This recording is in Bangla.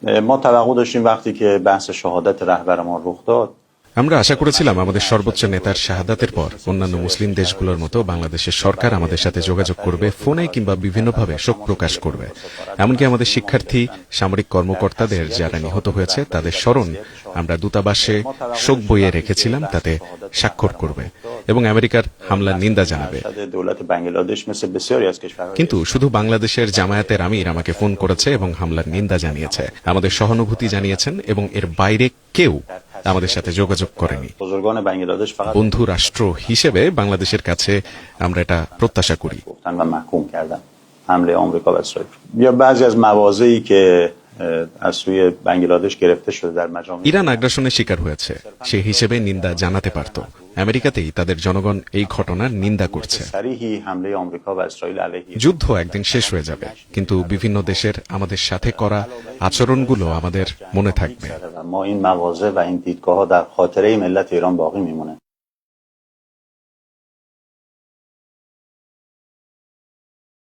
ما توقع داشتیم وقتی که بحث شهادت رهبرمان رخ داد আমরা আশা করেছিলাম আমাদের সর্বোচ্চ নেতার শাহাদাতের পর অন্যান্য মুসলিম দেশগুলোর মতো বাংলাদেশের সরকার আমাদের সাথে যোগাযোগ করবে, ফোনে কিংবা বিভিন্নভাবে শোক প্রকাশ করবে। এমনকি আমাদের শিক্ষার্থী, সামরিক কর্মকর্তাদের যারা নিহত হয়েছে তাদের স্মরণ আমরা দূতাবাসে শোক বইয়ে রেখেছিলাম, তাতে স্বাক্ষর করবে এবং আমেরিকার হামলার নিন্দা জানাবে। কিন্তু শুধু বাংলাদেশের জামায়াতের আমির আমাকে ফোন করেছে এবং হামলার নিন্দা জানিয়েছে, আমাদের সহানুভূতি জানিয়েছেন এবং এর বাইরে কেউ আমাদের সাথে যোগাযোগ করেনি। বন্ধু রাষ্ট্র হিসেবে বাংলাদেশের কাছে আমরা এটা প্রত্যাশা করি। ইরান আগ্রাসনের শিকার হয়েছে, সে হিসেবে নিন্দা জানাতে পারত। আমেরিকাতেই তাদের জনগণ এই ঘটনার নিন্দা করছে। যুদ্ধ একদিন শেষ হয়ে যাবে, কিন্তু বিভিন্ন দেশের আমাদের সাথে করা আচরণগুলো আমাদের মনে থাকবে।